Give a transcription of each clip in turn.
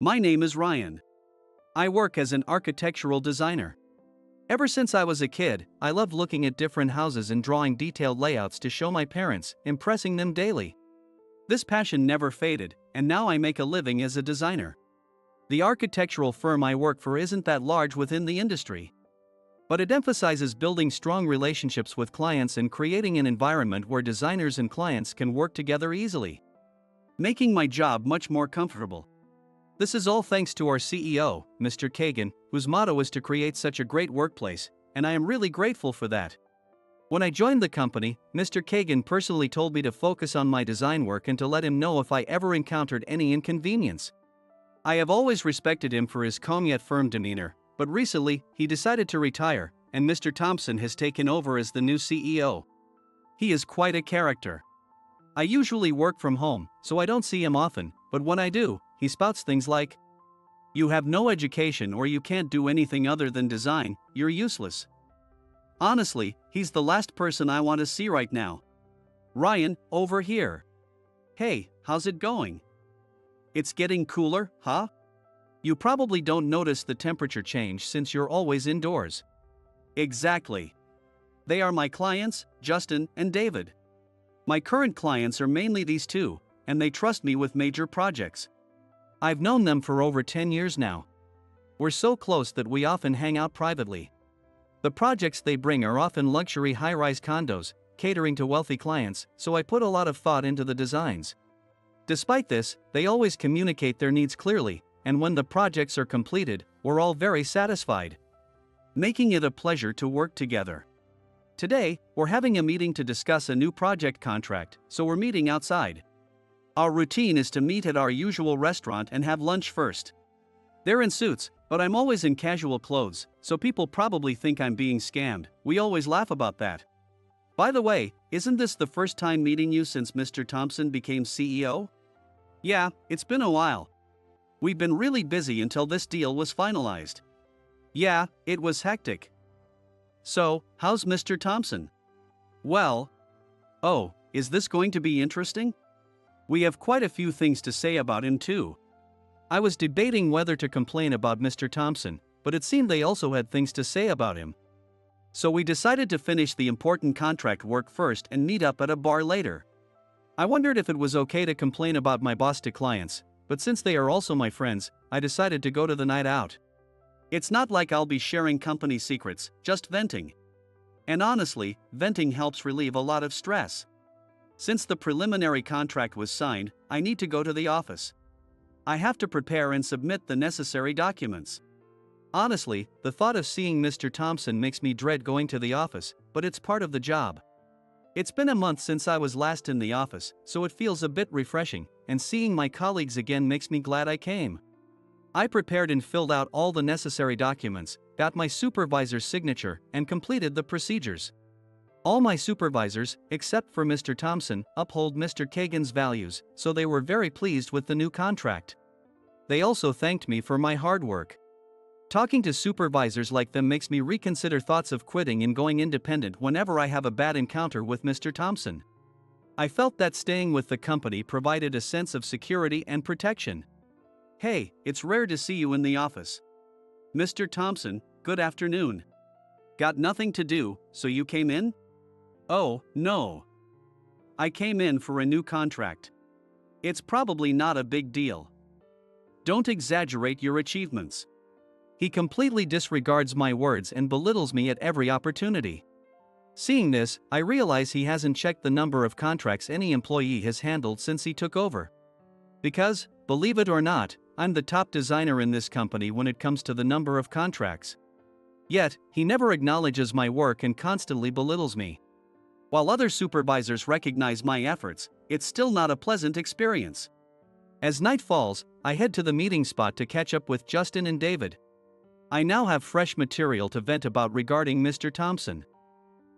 My name is Ryan. I work as an architectural designer. Ever since I was a kid, I loved looking at different houses and drawing detailed layouts to show my parents, impressing them daily. This passion never faded, and now I make a living as a designer. The architectural firm I work for isn't that large within the industry, but it emphasizes building strong relationships with clients and creating an environment where designers and clients can work together easily, making my job much more comfortable. This is all thanks to our CEO, Mr. Kagan, whose motto is to create such a great workplace, and I am really grateful for that. When I joined the company, Mr. Kagan personally told me to focus on my design work and to let him know if I ever encountered any inconvenience. I have always respected him for his calm yet firm demeanor, but recently, he decided to retire, and Mr. Thompson has taken over as the new CEO. He is quite a character. I usually work from home, so I don't see him often, but when I do, he spouts things like, "You have no education or you can't do anything other than design, you're useless." Honestly, he's the last person I want to see right now. "Ryan, over here. Hey, how's it going? It's getting cooler, huh? You probably don't notice the temperature change since you're always indoors." Exactly. They are my clients, Justin and David. My current clients are mainly these two, and they trust me with major projects. I've known them for over 10 years now. We're so close that we often hang out privately. The projects they bring are often luxury high-rise condos, catering to wealthy clients, so I put a lot of thought into the designs. Despite this, they always communicate their needs clearly, and when the projects are completed, we're all very satisfied, making it a pleasure to work together. Today, we're having a meeting to discuss a new project contract, so we're meeting outside. Our routine is to meet at our usual restaurant and have lunch first. They're in suits, but I'm always in casual clothes, so people probably think I'm being scammed. We always laugh about that. By the way, isn't this the first time meeting you since Mr. Thompson became CEO? Yeah, it's been a while. We've been really busy until this deal was finalized. Yeah, it was hectic. So, how's Mr. Thompson? Well, oh, is this going to be interesting? We have quite a few things to say about him too. I was debating whether to complain about Mr. Thompson, but it seemed they also had things to say about him. So we decided to finish the important contract work first and meet up at a bar later. I wondered if it was okay to complain about my boss to clients, but since they are also my friends, I decided to go to the night out. It's not like I'll be sharing company secrets, just venting. And honestly, venting helps relieve a lot of stress. Since the preliminary contract was signed, I need to go to the office. I have to prepare and submit the necessary documents. Honestly, the thought of seeing Mr. Thompson makes me dread going to the office, but it's part of the job. It's been a month since I was last in the office, so it feels a bit refreshing, and seeing my colleagues again makes me glad I came. I prepared and filled out all the necessary documents, got my supervisor's signature, and completed the procedures. All my supervisors, except for Mr. Thompson, uphold Mr. Kagan's values, so they were very pleased with the new contract. They also thanked me for my hard work. Talking to supervisors like them makes me reconsider thoughts of quitting and going independent whenever I have a bad encounter with Mr. Thompson. I felt that staying with the company provided a sense of security and protection. Hey, it's rare to see you in the office. Mr. Thompson, good afternoon. Got nothing to do, so you came in? Oh, no. I came in for a new contract. It's probably not a big deal. Don't exaggerate your achievements. He completely disregards my words and belittles me at every opportunity. Seeing this, I realize he hasn't checked the number of contracts any employee has handled since he took over. Because, believe it or not, I'm the top designer in this company when it comes to the number of contracts. Yet, he never acknowledges my work and constantly belittles me. While other supervisors recognize my efforts, it's still not a pleasant experience. As night falls, I head to the meeting spot to catch up with Justin and David. I now have fresh material to vent about regarding Mr. Thompson.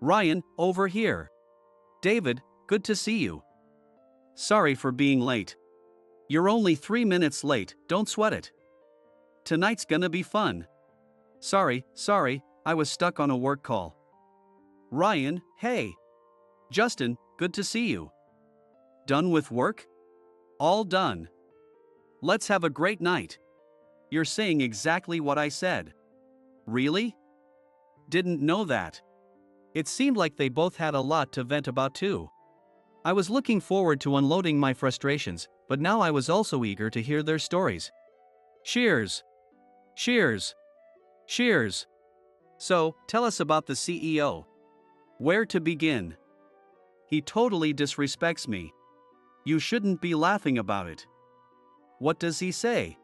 Ryan, over here. David, good to see you. Sorry for being late. You're only 3 minutes late, don't sweat it. Tonight's gonna be fun. Sorry, I was stuck on a work call. Ryan, hey. Justin, good to see you. Done with work? All done. Let's have a great night. You're saying exactly what I said. Really? Didn't know that. It seemed like they both had a lot to vent about too. I was looking forward to unloading my frustrations, but now I was also eager to hear their stories. Cheers! Cheers! Cheers! So, tell us about the CEO. Where to begin? He totally disrespects me. You shouldn't be laughing about it. What does he say?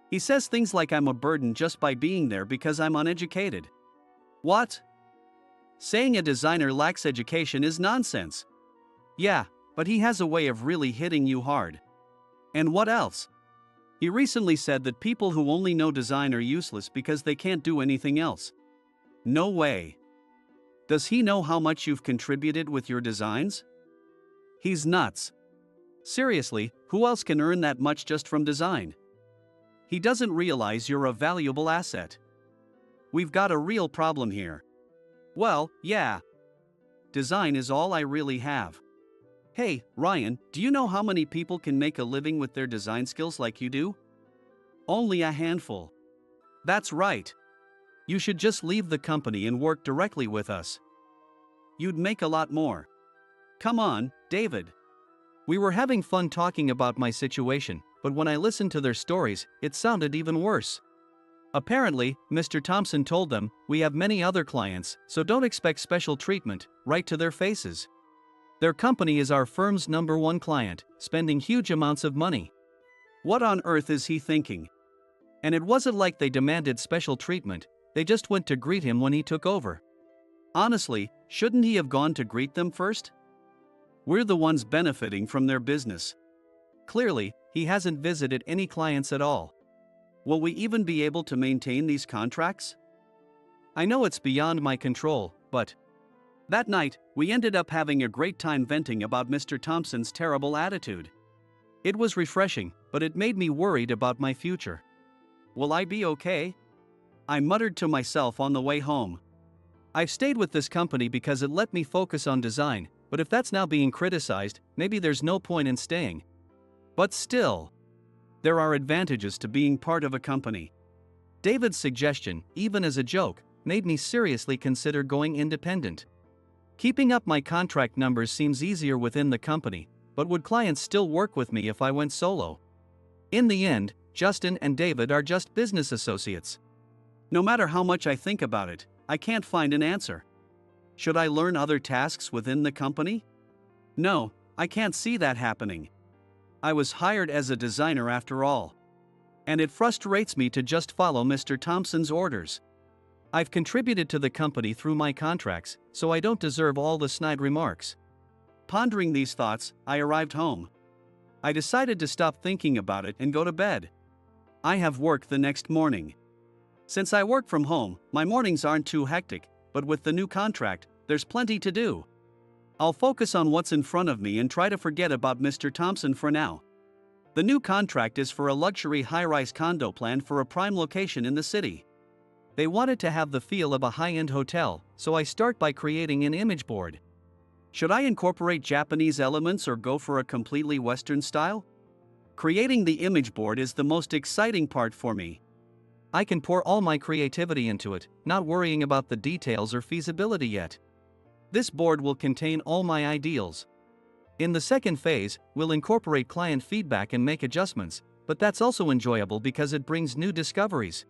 He says things like I'm a burden just by being there because I'm uneducated. What? Saying a designer lacks education is nonsense. Yeah, but he has a way of really hitting you hard. And what else? He recently said that people who only know design are useless because they can't do anything else. No way. Does he know how much you've contributed with your designs? He's nuts. Seriously, who else can earn that much just from design? He doesn't realize you're a valuable asset. We've got a real problem here. Well, yeah. Design is all I really have. Hey, Ryan, do you know how many people can make a living with their design skills like you do? Only a handful. That's right. You should just leave the company and work directly with us. You'd make a lot more. Come on, David. We were having fun talking about my situation, but when I listened to their stories, it sounded even worse. Apparently, Mr. Thompson told them, "We have many other clients, so don't expect special treatment," right to their faces. Their company is our firm's #1 client, spending huge amounts of money. What on earth is he thinking? And it wasn't like they demanded special treatment, they just went to greet him when he took over. Honestly, shouldn't he have gone to greet them first? We're the ones benefiting from their business. Clearly, he hasn't visited any clients at all. Will we even be able to maintain these contracts? I know it's beyond my control, but... That night, we ended up having a great time venting about Mr. Thompson's terrible attitude. It was refreshing, but it made me worried about my future. Will I be okay? I muttered to myself on the way home. I've stayed with this company because it let me focus on design, but if that's now being criticized, maybe there's no point in staying. But still, there are advantages to being part of a company. David's suggestion, even as a joke, made me seriously consider going independent. Keeping up my contract numbers seems easier within the company, but would clients still work with me if I went solo? In the end, Justin and David are just business associates. No matter how much I think about it, I can't find an answer. Should I learn other tasks within the company? No, I can't see that happening. I was hired as a designer after all. And it frustrates me to just follow Mr. Thompson's orders. I've contributed to the company through my contracts, so I don't deserve all the snide remarks. Pondering these thoughts, I arrived home. I decided to stop thinking about it and go to bed. I have work the next morning. Since I work from home, my mornings aren't too hectic, but with the new contract, there's plenty to do. I'll focus on what's in front of me and try to forget about Mr. Thompson for now. The new contract is for a luxury high-rise condo plan for a prime location in the city. They wanted to have the feel of a high-end hotel, so I start by creating an image board. Should I incorporate Japanese elements or go for a completely Western style? Creating the image board is the most exciting part for me. I can pour all my creativity into it, not worrying about the details or feasibility yet. This board will contain all my ideals. In the second phase, we'll incorporate client feedback and make adjustments, but that's also enjoyable because it brings new discoveries.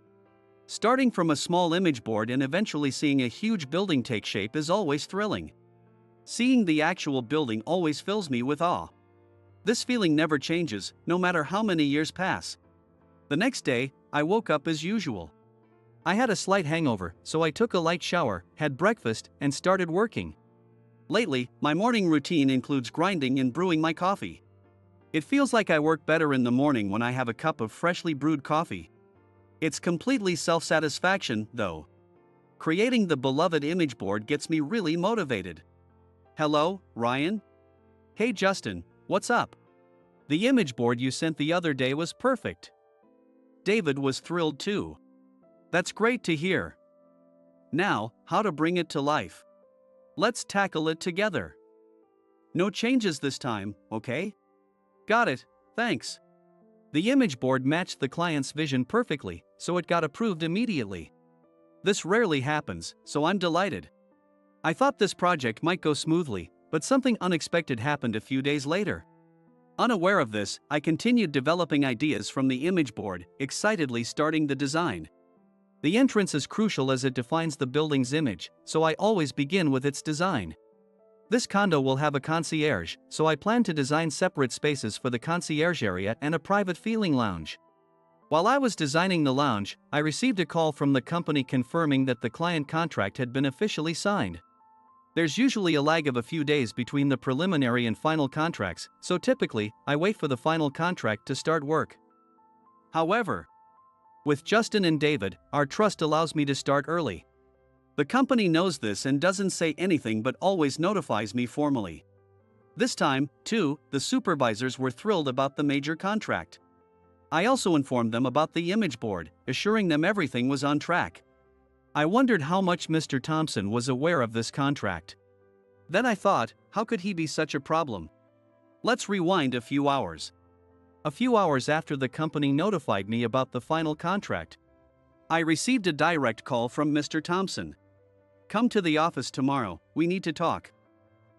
Starting from a small image board and eventually seeing a huge building take shape is always thrilling. Seeing the actual building always fills me with awe. This feeling never changes, no matter how many years pass. The next day, I woke up as usual. I had a slight hangover, so I took a light shower, had breakfast, and started working. Lately, my morning routine includes grinding and brewing my coffee. It feels like I work better in the morning when I have a cup of freshly brewed coffee. It's completely self-satisfaction, though. Creating the beloved image board gets me really motivated. Hello, Ryan? Hey Justin, what's up? The image board you sent the other day was perfect. David was thrilled too. That's great to hear. Now, how to bring it to life? Let's tackle it together. No changes this time, okay? Got it, thanks. The image board matched the client's vision perfectly, so it got approved immediately. This rarely happens, so I'm delighted. I thought this project might go smoothly, but something unexpected happened a few days later. Unaware of this, I continued developing ideas from the image board, excitedly starting the design. The entrance is crucial as it defines the building's image, so I always begin with its design. This condo will have a concierge, so I plan to design separate spaces for the concierge area and a private feeling lounge. While I was designing the lounge, I received a call from the company confirming that the client contract had been officially signed. There's usually a lag of a few days between the preliminary and final contracts, so typically, I wait for the final contract to start work. However, with Justin and David, our trust allows me to start early. The company knows this and doesn't say anything but always notifies me formally. This time, too, the supervisors were thrilled about the major contract. I also informed them about the image board, assuring them everything was on track. I wondered how much Mr. Thompson was aware of this contract. Then I thought, how could he be such a problem? Let's rewind a few hours. A few hours after the company notified me about the final contract, I received a direct call from Mr. Thompson. Come to the office tomorrow, we need to talk.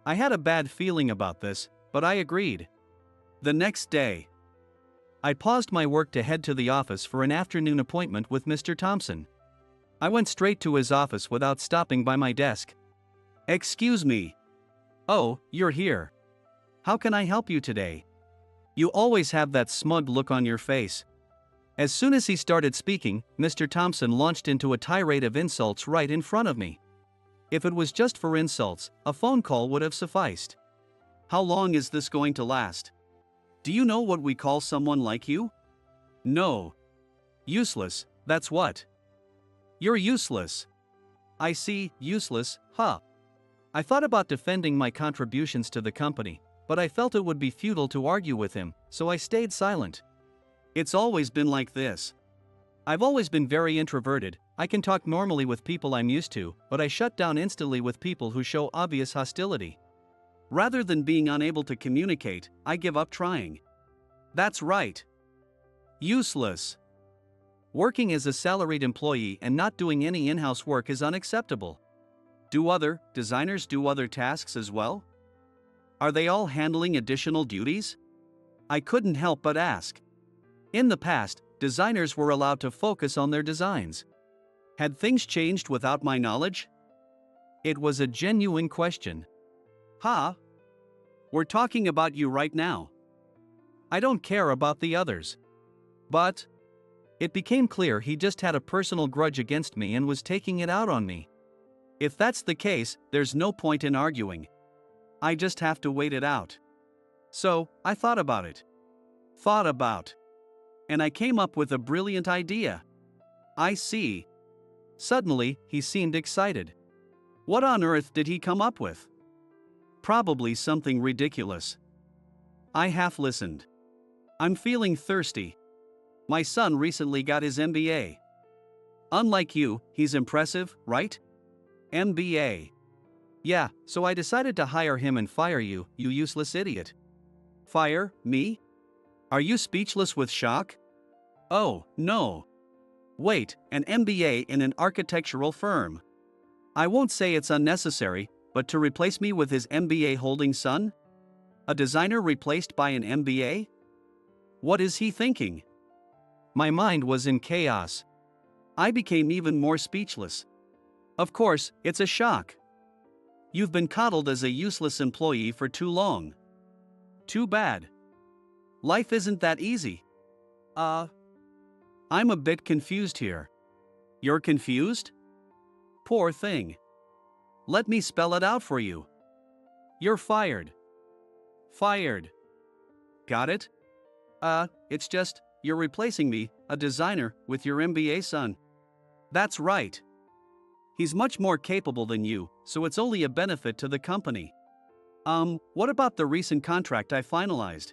I had a bad feeling about this, but I agreed. The next day, I paused my work to head to the office for an afternoon appointment with Mr. Thompson. I went straight to his office without stopping by my desk. Excuse me. Oh, you're here. How can I help you today? You always have that smug look on your face. As soon as he started speaking, Mr. Thompson launched into a tirade of insults right in front of me. If it was just for insults, a phone call would have sufficed. How long is this going to last? Do you know what we call someone like you? No. Useless, that's what. You're useless. I see, useless, huh? I thought about defending my contributions to the company, but I felt it would be futile to argue with him, so I stayed silent. It's always been like this. I've always been very introverted. I can talk normally with people I'm used to, but I shut down instantly with people who show obvious hostility. Rather than being unable to communicate, I give up trying. That's right. Useless. Working as a salaried employee and not doing any in-house work is unacceptable. Do other designers do other tasks as well? Are they all handling additional duties? I couldn't help but ask. In the past, designers were allowed to focus on their designs. Had things changed without my knowledge? It was a genuine question. Huh? We're talking about you right now. I don't care about the others. But it became clear he just had a personal grudge against me and was taking it out on me. If that's the case, there's no point in arguing. I just have to wait it out. So, I thought about it. And I came up with a brilliant idea. I see. Suddenly, he seemed excited. What on earth did he come up with? Probably something ridiculous. I half listened. I'm feeling thirsty. My son recently got his MBA. Unlike you, he's impressive, right? MBA. Yeah, so I decided to hire him and fire you, you useless idiot. Fire me? Are you speechless with shock? Oh, no. Wait, an MBA in an architectural firm. I won't say it's unnecessary, but to replace me with his MBA holding son? A designer replaced by an MBA? What is he thinking? My mind was in chaos. I became even more speechless. Of course, it's a shock. You've been coddled as a useless employee for too long. Too bad. Life isn't that easy. I'm a bit confused here. You're confused? Poor thing. Let me spell it out for you. You're fired. Fired. Got it? It's just, you're replacing me, a designer, with your MBA son. That's right. He's much more capable than you, so it's only a benefit to the company. What about the recent contract I finalized?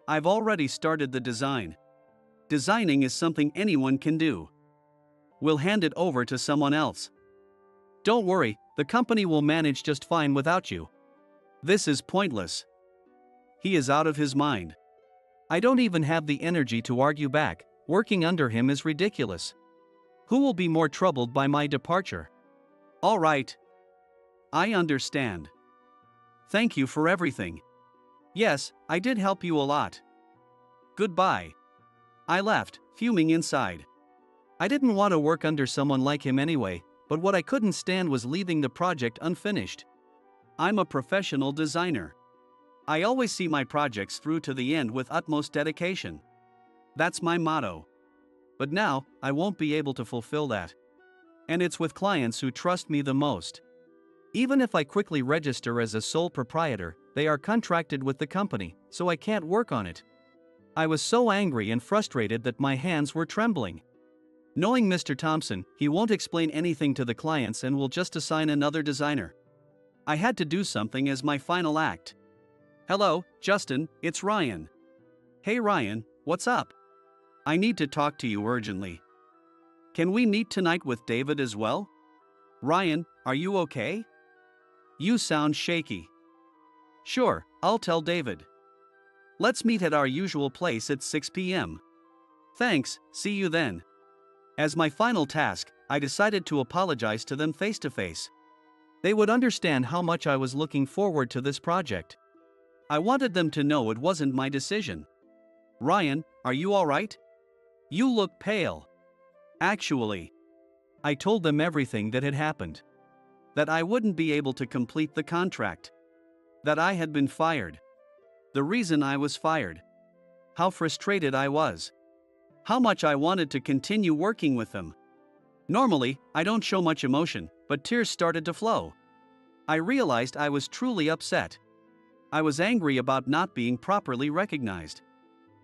I've already started the design. Designing is something anyone can do. We'll hand it over to someone else. Don't worry, the company will manage just fine without you. This is pointless. He is out of his mind. I don't even have the energy to argue back. Working under him is ridiculous. Who will be more troubled by my departure? All right. I understand. Thank you for everything. Yes, I did help you a lot. Goodbye. I left, fuming inside. I didn't want to work under someone like him anyway, but what I couldn't stand was leaving the project unfinished. I'm a professional designer. I always see my projects through to the end with utmost dedication. That's my motto. But now, I won't be able to fulfill that. And it's with clients who trust me the most. Even if I quickly register as a sole proprietor, they are contracted with the company, so I can't work on it. I was so angry and frustrated that my hands were trembling. Knowing Mr. Thompson, he won't explain anything to the clients and will just assign another designer. I had to do something as my final act. Hello, Justin, it's Ryan. Hey Ryan, what's up? I need to talk to you urgently. Can we meet tonight with David as well? Ryan, are you okay? You sound shaky. Sure, I'll tell David. Let's meet at our usual place at 6 p.m. Thanks, see you then. As my final task, I decided to apologize to them face to face. They would understand how much I was looking forward to this project. I wanted them to know it wasn't my decision. Ryan, are you all right? You look pale. Actually, I told them everything that had happened. That I wouldn't be able to complete the contract. That I had been fired. The reason I was fired. How frustrated I was. How much I wanted to continue working with them. Normally, I don't show much emotion, but tears started to flow. I realized I was truly upset. I was angry about not being properly recognized.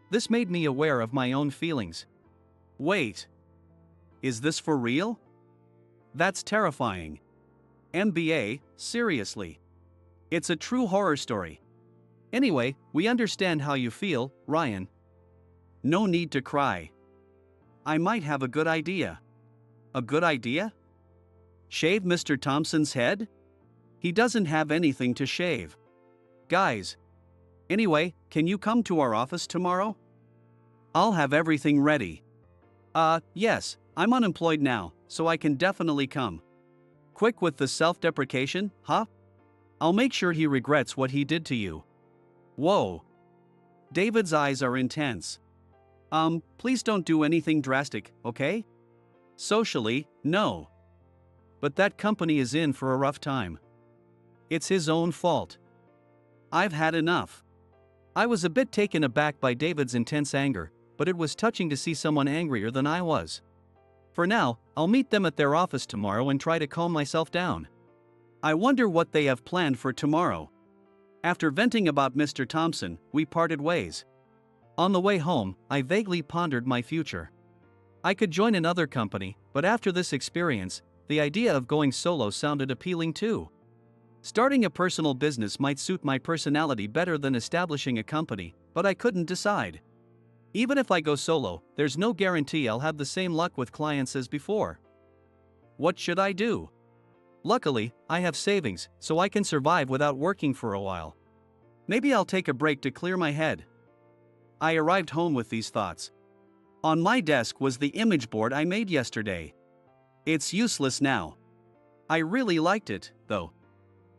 This made me aware of my own feelings. Wait. Is this for real? That's terrifying. MBA, seriously. It's a true horror story. Anyway, we understand how you feel, Ryan. No need to cry. I might have a good idea. A good idea? Shave Mr. Thompson's head? He doesn't have anything to shave. Guys. Anyway, can you come to our office tomorrow? I'll have everything ready. Yes, I'm unemployed now, so I can definitely come. Quick with the self-deprecation, huh? I'll make sure he regrets what he did to you. Whoa. David's eyes are intense. Please don't do anything drastic, okay? Socially, no. But that company is in for a rough time. It's his own fault. I've had enough. I was a bit taken aback by David's intense anger, but it was touching to see someone angrier than I was. For now, I'll meet them at their office tomorrow and try to calm myself down. I wonder what they have planned for tomorrow. After venting about Mr. Thompson, we parted ways. On the way home, I vaguely pondered my future. I could join another company, but after this experience, the idea of going solo sounded appealing too. Starting a personal business might suit my personality better than establishing a company, but I couldn't decide. Even if I go solo, there's no guarantee I'll have the same luck with clients as before. What should I do? Luckily, I have savings, so I can survive without working for a while. Maybe I'll take a break to clear my head. I arrived home with these thoughts. On my desk was the image board I made yesterday. It's useless now. I really liked it, though.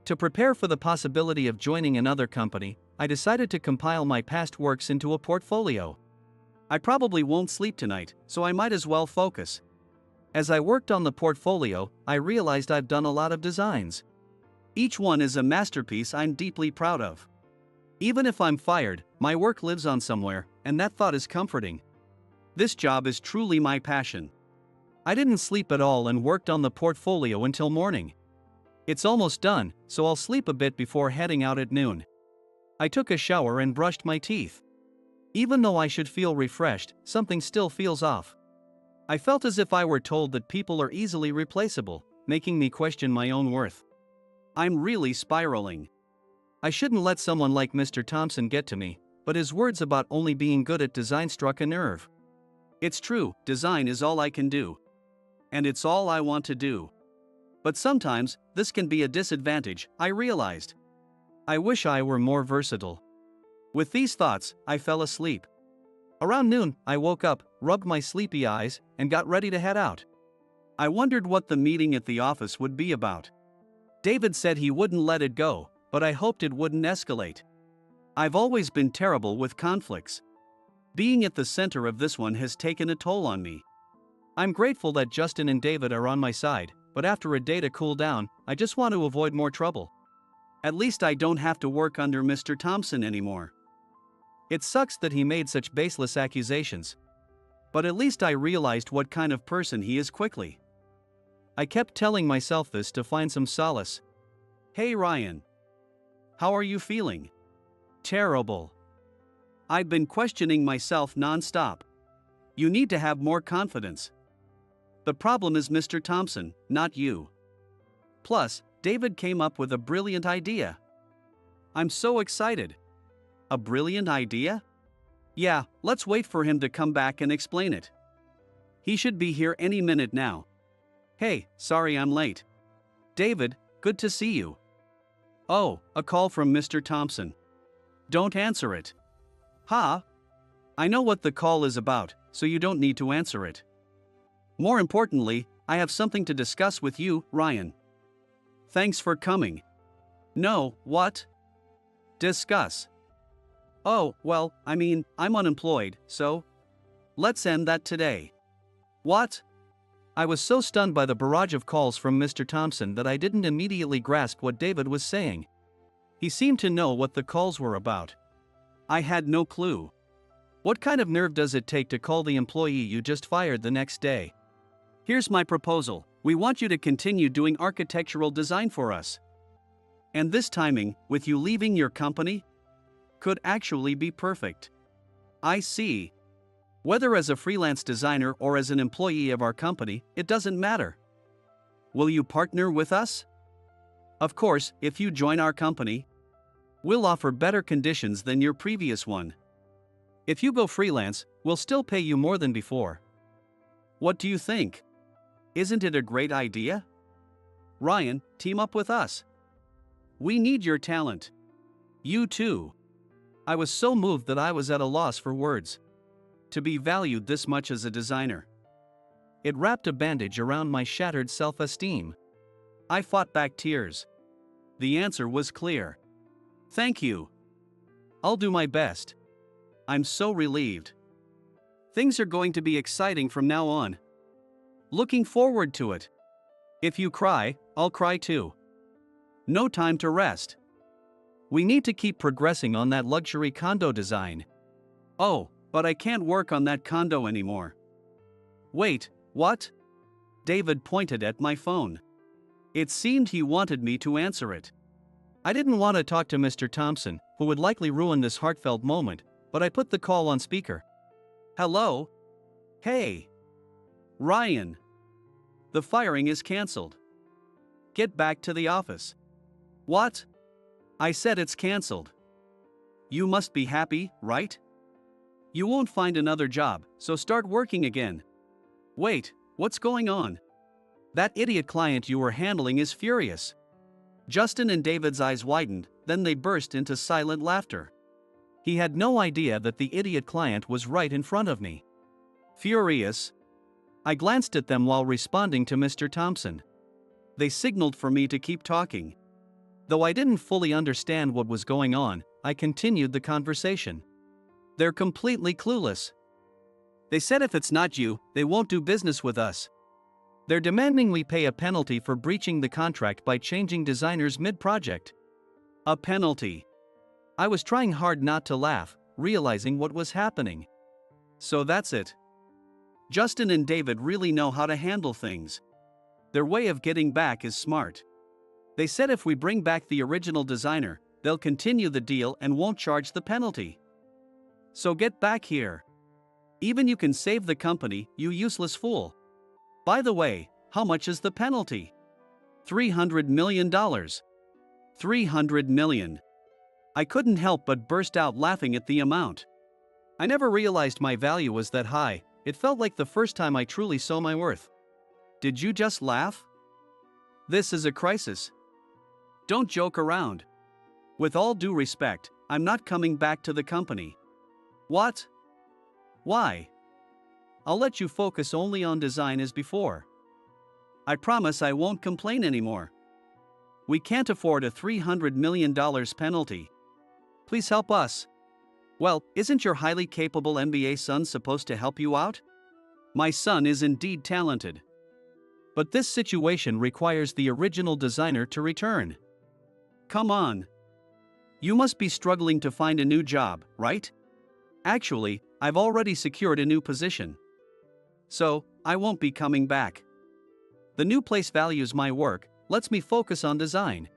To prepare for the possibility of joining another company, I decided to compile my past works into a portfolio. I probably won't sleep tonight, so I might as well focus. As I worked on the portfolio, I realized I've done a lot of designs. Each one is a masterpiece I'm deeply proud of. Even if I'm fired, my work lives on somewhere, and that thought is comforting. This job is truly my passion. I didn't sleep at all and worked on the portfolio until morning. It's almost done, so I'll sleep a bit before heading out at noon. I took a shower and brushed my teeth. Even though I should feel refreshed, something still feels off. I felt as if I were told that people are easily replaceable, making me question my own worth. I'm really spiraling. I shouldn't let someone like Mr. Thompson get to me, but his words about only being good at design struck a nerve. It's true, design is all I can do. And it's all I want to do. But sometimes, this can be a disadvantage, I realized. I wish I were more versatile. With these thoughts, I fell asleep. Around noon, I woke up, rubbed my sleepy eyes, and got ready to head out. I wondered what the meeting at the office would be about. David said he wouldn't let it go, but I hoped it wouldn't escalate. I've always been terrible with conflicts. Being at the center of this one has taken a toll on me. I'm grateful that Justin and David are on my side, but after a day to cool down, I just want to avoid more trouble. At least I don't have to work under Mr. Thompson anymore. It sucks that he made such baseless accusations. But at least I realized what kind of person he is quickly. I kept telling myself this to find some solace. Hey Ryan. How are you feeling? Terrible. I've been questioning myself non-stop. You need to have more confidence. The problem is Mr. Thompson, not you. Plus, David came up with a brilliant idea. I'm so excited. A brilliant idea? Yeah, let's wait for him to come back and explain it. He should be here any minute now. Hey, sorry I'm late. David, good to see you. Oh, a call from Mr. Thompson. Don't answer it. Ha? I know what the call is about, so you don't need to answer it. More importantly, I have something to discuss with you, Ryan. Thanks for coming. No, what? Discuss. Oh, well, I'm unemployed, so? Let's end that today. What? I was so stunned by the barrage of calls from Mr. Thompson that I didn't immediately grasp what David was saying. He seemed to know what the calls were about. I had no clue. What kind of nerve does it take to call the employee you just fired the next day? Here's my proposal. We want you to continue doing architectural design for us. And this timing, with you leaving your company, could actually be perfect. I see. Whether as a freelance designer or as an employee of our company, it doesn't matter. Will you partner with us? Of course, if you join our company, we'll offer better conditions than your previous one. If you go freelance, we'll still pay you more than before. What do you think? Isn't it a great idea? Ryan, team up with us. We need your talent. You too. I was so moved that I was at a loss for words. To be valued this much as a designer. It wrapped a bandage around my shattered self-esteem. I fought back tears. The answer was clear. Thank you. I'll do my best. I'm so relieved. Things are going to be exciting from now on. Looking forward to it. If you cry, I'll cry too. No time to rest. We need to keep progressing on that luxury condo design. Oh, but I can't work on that condo anymore. Wait, what? David pointed at my phone. It seemed he wanted me to answer it. I didn't want to talk to Mr. Thompson, who would likely ruin this heartfelt moment, but I put the call on speaker. Hello? Hey. Ryan. The firing is cancelled. Get back to the office. What? I said it's cancelled. You must be happy, right? You won't find another job, so start working again. Wait, what's going on? That idiot client you were handling is furious. Justin and David's eyes widened, then they burst into silent laughter. He had no idea that the idiot client was right in front of me. Furious? I glanced at them while responding to Mr. Thompson. They signaled for me to keep talking. Though I didn't fully understand what was going on, I continued the conversation. They're completely clueless. They said if it's not you, they won't do business with us. They're demanding we pay a penalty for breaching the contract by changing designers mid-project. A penalty. I was trying hard not to laugh, realizing what was happening. So that's it. Justin and David really know how to handle things. Their way of getting back is smart. They said if we bring back the original designer, they'll continue the deal and won't charge the penalty. So get back here. Even you can save the company, you useless fool. By the way, how much is the penalty? $300 million. $300 million. I couldn't help but burst out laughing at the amount. I never realized my value was that high. It felt like the first time I truly saw my worth. Did you just laugh? This is a crisis. Don't joke around. With all due respect, I'm not coming back to the company. What? Why? I'll let you focus only on design as before. I promise I won't complain anymore. We can't afford a $300 million penalty. Please help us. Well, isn't your highly capable MBA son supposed to help you out? My son is indeed talented. But this situation requires the original designer to return. Come on. You must be struggling to find a new job, right? Actually, I've already secured a new position. So, I won't be coming back. The new place values my work, lets me focus on design,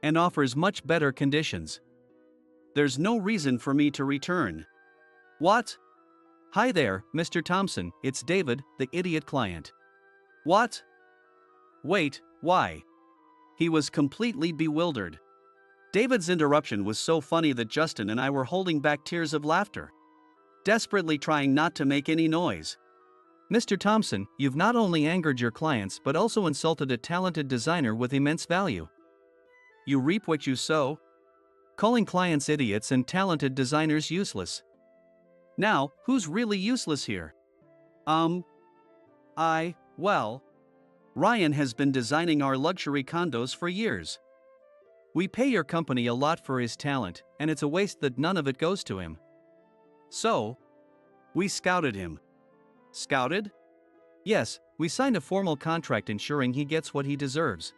and offers much better conditions. There's no reason for me to return. What? Hi there, Mr. Thompson, it's David, the idiot client. What? Wait, why? He was completely bewildered. David's interruption was so funny that Justin and I were holding back tears of laughter, desperately trying not to make any noise. Mr. Thompson, you've not only angered your clients but also insulted a talented designer with immense value. You reap what you sow, calling clients idiots and talented designers useless. Now, who's really useless here? Ryan has been designing our luxury condos for years. We pay your company a lot for his talent, and it's a waste that none of it goes to him. So, we scouted him. Scouted? Yes, we signed a formal contract ensuring he gets what he deserves.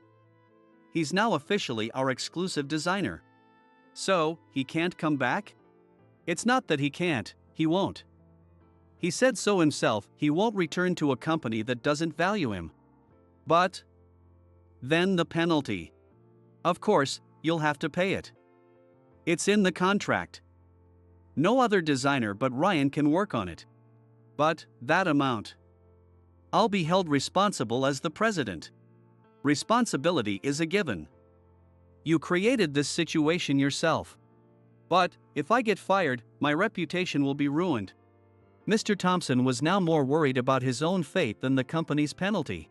He's now officially our exclusive designer. So, he can't come back? It's not that he can't, he won't. He said so himself, he won't return to a company that doesn't value him. But then the penalty. Of course, you'll have to pay it. It's in the contract. No other designer but Ryan can work on it. But that amount. I'll be held responsible as the president. Responsibility is a given. You created this situation yourself. But if I get fired, my reputation will be ruined. Mr. Thompson was now more worried about his own fate than the company's penalty.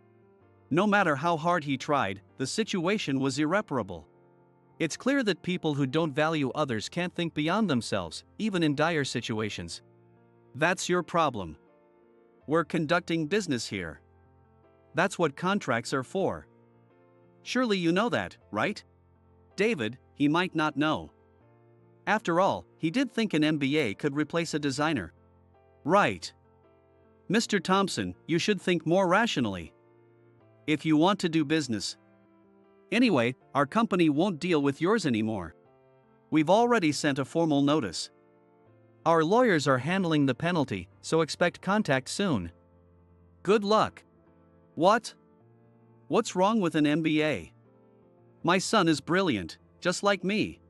No matter how hard he tried, the situation was irreparable. It's clear that people who don't value others can't think beyond themselves, even in dire situations. That's your problem. We're conducting business here. That's what contracts are for. Surely you know that, right? David, he might not know. After all, he did think an MBA could replace a designer. Right. Mr. Thompson, you should think more rationally. If you want to do business. Anyway, our company won't deal with yours anymore. We've already sent a formal notice. Our lawyers are handling the penalty, so expect contact soon. Good luck. What? What's wrong with an MBA? My son is brilliant, just like me.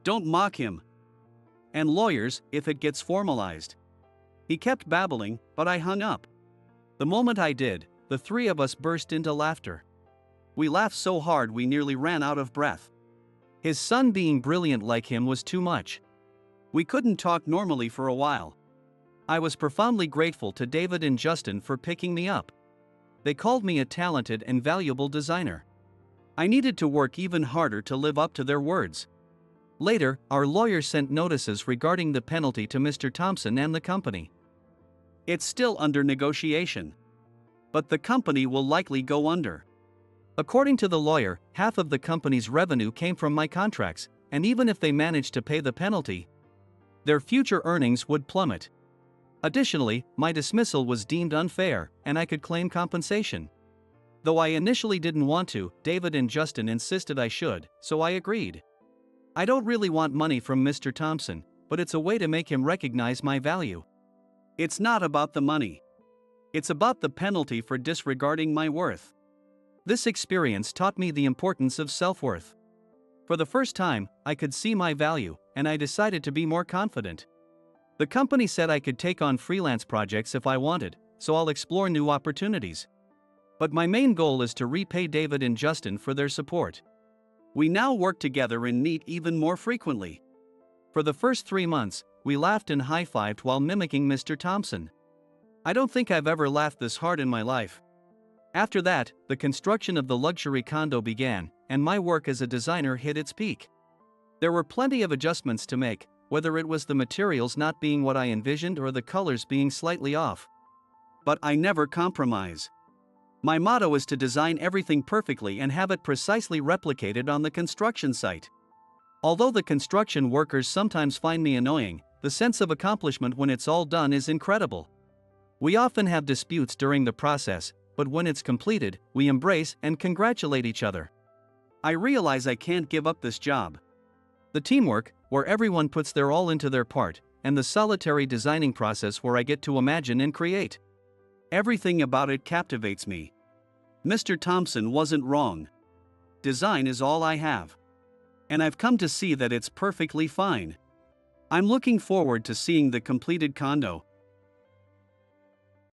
Don't mock him. And lawyers, if it gets formalized. He kept babbling, but I hung up. The moment I did, the three of us burst into laughter. We laughed so hard we nearly ran out of breath. His son being brilliant like him was too much. We couldn't talk normally for a while. I was profoundly grateful to David and Justin for picking me up. They called me a talented and valuable designer. I needed to work even harder to live up to their words. Later, our lawyer sent notices regarding the penalty to Mr. Thompson and the company. It's still under negotiation. But the company will likely go under. According to the lawyer, half of the company's revenue came from my contracts, and even if they managed to pay the penalty, their future earnings would plummet. Additionally, my dismissal was deemed unfair, and I could claim compensation. Though I initially didn't want to, David and Justin insisted I should, so I agreed. I don't really want money from Mr. Thompson, but it's a way to make him recognize my value. It's not about the money. It's about the penalty for disregarding my worth. This experience taught me the importance of self-worth. For the first time, I could see my value, and I decided to be more confident. The company said I could take on freelance projects if I wanted, so I'll explore new opportunities. But my main goal is to repay David and Justin for their support. We now work together and meet even more frequently. For the first 3 months, we laughed and high-fived while mimicking Mr. Thompson. I don't think I've ever laughed this hard in my life. After that, the construction of the luxury condo began, and my work as a designer hit its peak. There were plenty of adjustments to make, whether it was the materials not being what I envisioned or the colors being slightly off. But I never compromise. My motto is to design everything perfectly and have it precisely replicated on the construction site. Although the construction workers sometimes find me annoying, the sense of accomplishment when it's all done is incredible. We often have disputes during the process, but when it's completed, we embrace and congratulate each other. I realize I can't give up this job. The teamwork, where everyone puts their all into their part, and the solitary designing process where I get to imagine and create. Everything about it captivates me. Mr. Thompson wasn't wrong. Design is all I have. And I've come to see that it's perfectly fine. I'm looking forward to seeing the completed condo,